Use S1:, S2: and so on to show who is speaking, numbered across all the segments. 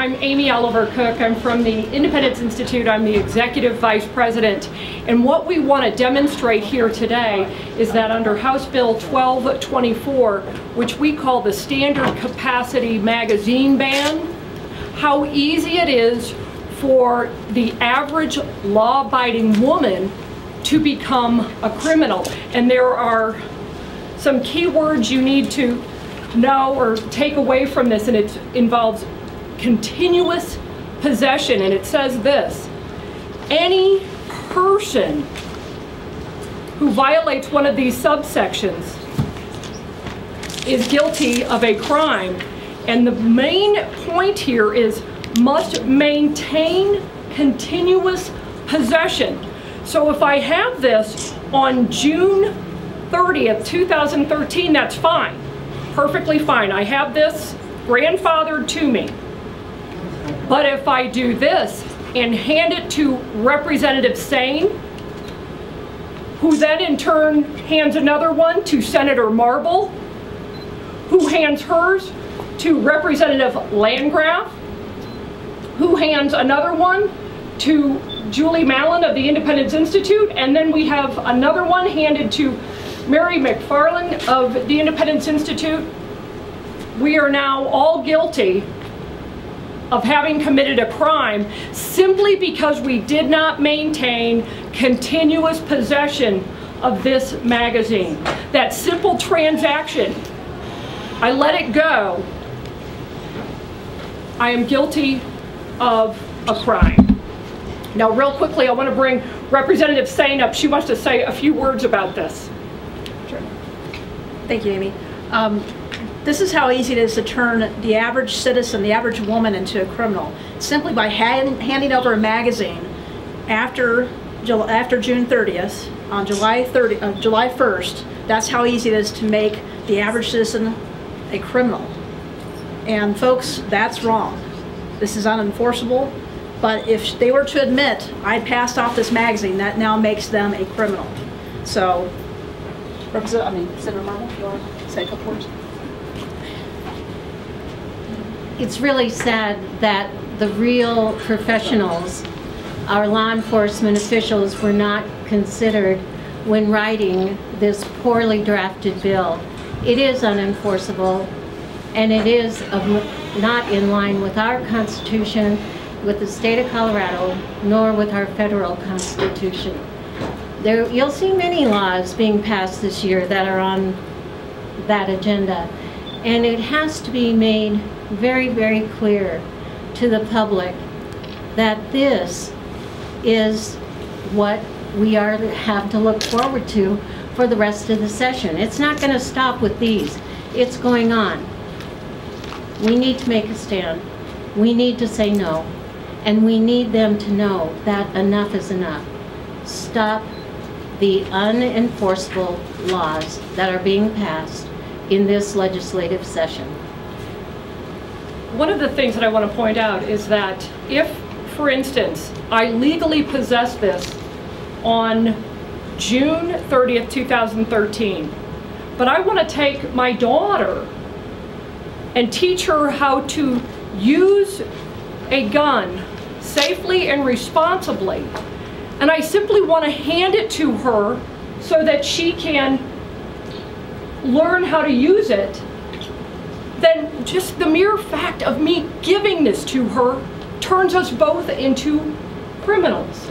S1: I'm Amy Oliver Cook. I'm from the Independence Institute. I'm the Executive Vice President. And what we want to demonstrate here today is that under House Bill 1224, which we call the Standard Capacity Magazine Ban, how easy it is for the average law-abiding woman to become a criminal. And there are some key words you need to know or take away from this, and it involves continuous possession. And it says this: any person who violates one of these subsections is guilty of a crime. And the main point here is must maintain continuous possession. So if I have this on June 30th, 2013, that's fine. Perfectly fine. I have this grandfathered to me. But if I do this and hand it to Representative Sane, who then in turn hands another one to Senator Marble, who hands hers to Representative Landgraf, who hands another one to Julie Mallon of the Independence Institute, and then we have another one handed to Mary McFarland of the Independence Institute, we are now all guilty of having committed a crime simply because we did not maintain continuous possession of this magazine. That simple transaction, I let it go, I am guilty of a crime. Now real quickly, I want to bring Representative Sane up. She wants to say a few words about this.
S2: Thank you, Amy. This is how easy it is to turn the average citizen, the average woman, into a criminal. Simply by handing over a magazine after June 30th, on July 1st, that's how easy it is to make the average citizen a criminal. And folks, that's wrong. This is unenforceable, but if they were to admit, I passed off this magazine, that now makes them a criminal. So, Senator Marble, you want to say a couple words?
S3: It's really sad that the real professionals, our law enforcement officials, were not considered when writing this poorly drafted bill. It is unenforceable, and it is not in line with our Constitution, with the state of Colorado, nor with our federal Constitution. You'll see many laws being passed this year that are on that agenda, and it has to be made very, very clear to the public that this is what we have to look forward to for the rest of the session. It's not going to stop with these. It's going on. We need to make a stand. We need to say no, and we need them to know that enough is enough. Stop the unenforceable laws that are being passed in this legislative session.
S1: One of the things that I want to point out is that if, for instance, I legally possess this on June 30th, 2013, but I want to take my daughter and teach her how to use a gun safely and responsibly, and I simply want to hand it to her so that she can learn how to use it, then just the mere fact of me giving this to her turns us both into criminals.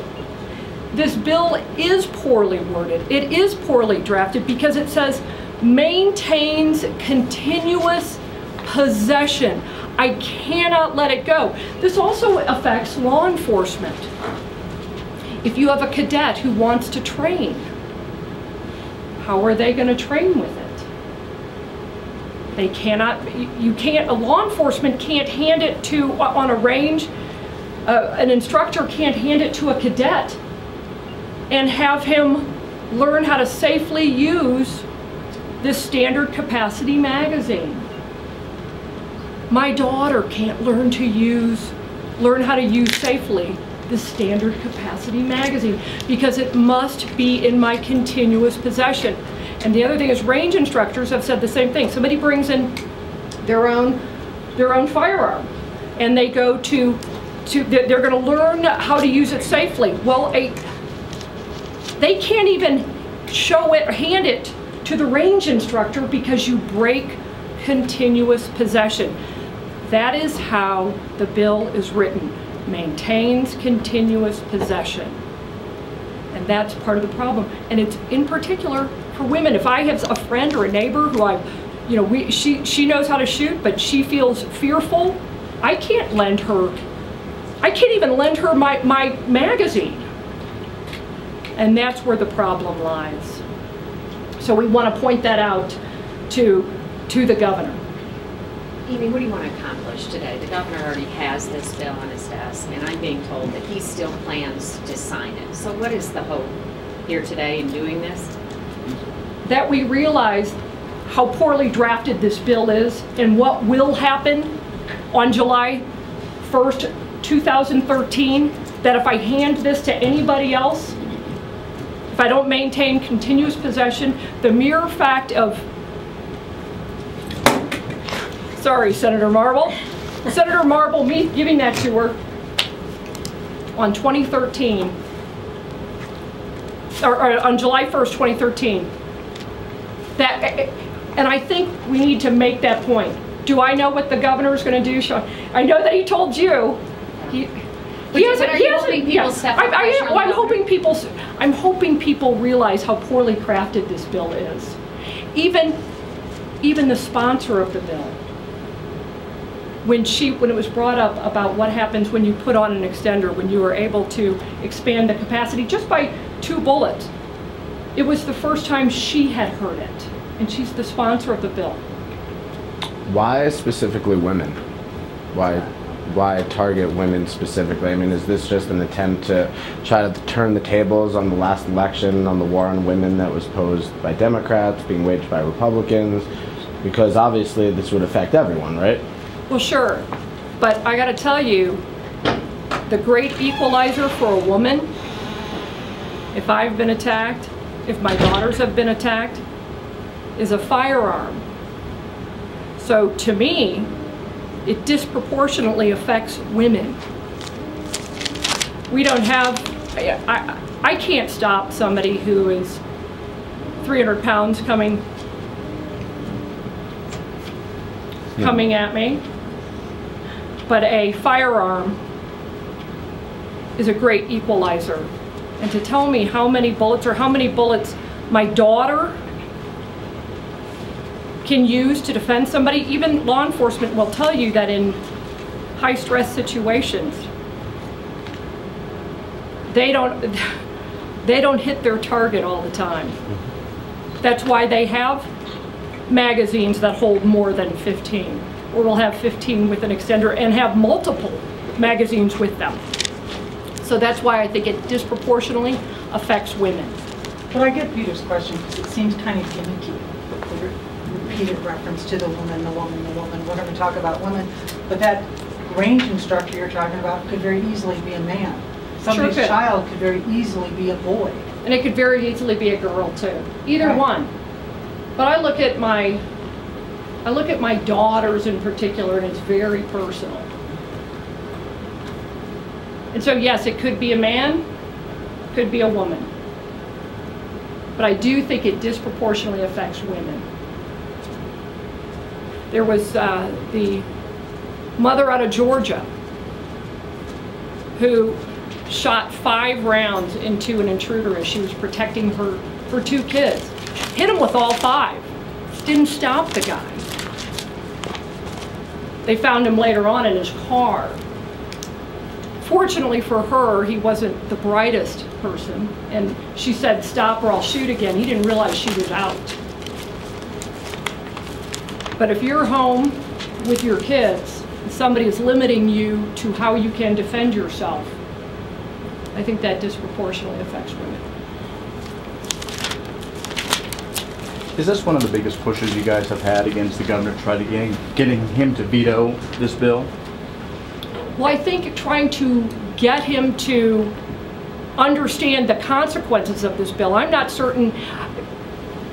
S1: This bill is poorly worded. It is poorly drafted because it says maintains continuous possession. I cannot let it go. This also affects law enforcement. If you have a cadet who wants to train, how are they going to train with it? They cannot, law enforcement can't hand it to, on a range, an instructor can't hand it to a cadet and have him learn how to safely use this standard capacity magazine. My daughter can't learn how to use safely the standard capacity magazine because it must be in my continuous possession. And the other thing is, range instructors have said the same thing. Somebody brings in their own firearm. and they go to they're going to learn how to use it safely. Well, they can't even show it or hand it to the range instructor because you break continuous possession. That is how the bill is written. Maintains continuous possession. And that's part of the problem. And it's in particular for women. If I have a friend or a neighbor who she knows how to shoot, but she feels fearful, I can't even lend her my magazine. And that's where the problem lies. So we want to point that out to the governor.
S4: Amy, what do you want to accomplish today? The governor already has this bill on his desk, and I'm being told that he still plans to sign it. So what is the hope here today in doing this?
S1: That we realize how poorly drafted this bill is and what will happen on July 1st, 2013, that if I hand this to anybody else, if I don't maintain continuous possession, the mere fact of, sorry, Senator Marble, Senator Marble, me giving that to her on 2013, or on July 1st, 2013, and I think we need to make that point. Do I know what the governor is going to do, Sean? I know that he told you. I'm hoping people realize how poorly crafted this bill is. Even the sponsor of the bill, when it was brought up about what happens when you put on an extender, when you are able to expand the capacity just by 2 bullets, it was the first time she had heard it, and she's the sponsor of the bill.
S5: Why specifically women? Why target women specifically? I mean, is this just an attempt to try to turn the tables on the last election, on the war on women that was posed by Democrats, being waged by Republicans? Because obviously this would affect everyone, right?
S1: Well, sure, but I got to tell you, the great equalizer for a woman, if I've been attacked, if my daughters have been attacked, is a firearm. So to me, it disproportionately affects women. We don't have, I can't stop somebody who is 300 pounds coming at me, but a firearm is a great equalizer. And to tell me how many bullets my daughter can use to defend somebody, even law enforcement will tell you that in high stress situations, they don't hit their target all the time. That's why they have magazines that hold more than 15, or will have 15 with an extender and have multiple magazines with them. So that's why I think it disproportionately affects women.
S6: But I get Peter's question because it seems kind of gimmicky, the repeated reference to the woman, the woman, the woman. We're going to talk about women, but that range instructor you're talking about could very easily be a man. Somebody's child could very easily be a boy.
S1: And it could very easily be a girl too. Either one. But I look at my daughters in particular, and it's very personal. And so yes, it could be a man, could be a woman. But I do think it disproportionately affects women. There was the mother out of Georgia who shot 5 rounds into an intruder as she was protecting her 2 kids. Hit him with all 5. Didn't stop the guy. They found him later on in his car. Fortunately for her, he wasn't the brightest person, and she said, "Stop or I'll shoot again." He didn't realize she was out. But if you're home with your kids, and somebody is limiting you to how you can defend yourself, I think that disproportionately affects women.
S7: Is this one of the biggest pushes you guys have had against the governor, getting him to veto this bill?
S1: Well, I think trying to get him to understand the consequences of this bill. I'm not certain.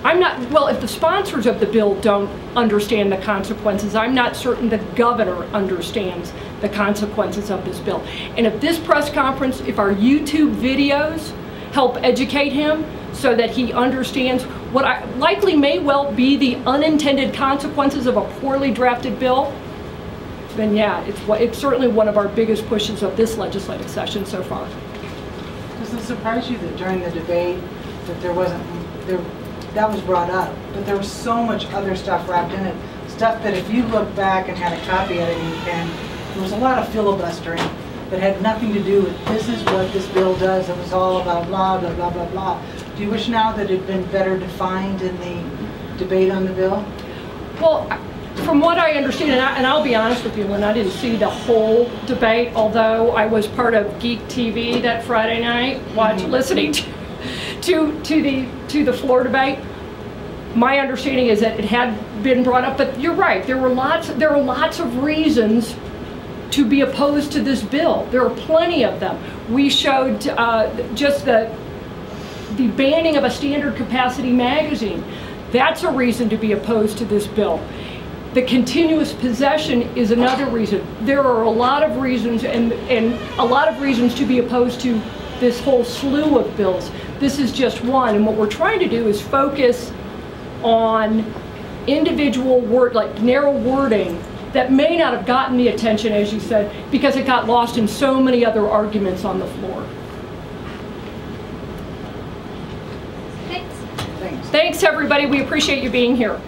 S1: I'm not, well, if the sponsors of the bill don't understand the consequences, I'm not certain the governor understands the consequences of this bill. And if this press conference, if our YouTube videos help educate him so that he understands what likely may well be the unintended consequences of a poorly drafted bill, then yeah, it's certainly one of our biggest pushes of this legislative session so far.
S6: Does it surprise you that during the debate that that was brought up, but there was so much other stuff wrapped in it, stuff that if you look back and had a copy of it in your pen, there was a lot of filibustering that had nothing to do with this is what this bill does. It was all about blah, blah, blah, blah, blah. Do you wish now that it had been better defined in the debate on the bill?
S1: Well, from what I understand, and I'll be honest with you, Lynn, I didn't see the whole debate, although I was part of Geek TV that Friday night, listening to the floor debate. My understanding is that it had been brought up, but you're right. There are lots of reasons to be opposed to this bill. There are plenty of them. We showed just the banning of a standard capacity magazine. That's a reason to be opposed to this bill. The continuous possession is another reason. There are a lot of reasons and a lot of reasons to be opposed to this whole slew of bills. This is just one, and what we're trying to do is focus on individual narrow wording that may not have gotten the attention, as you said, because it got lost in so many other arguments on the floor.
S4: Thanks.
S1: Thanks, everybody. We appreciate you being here.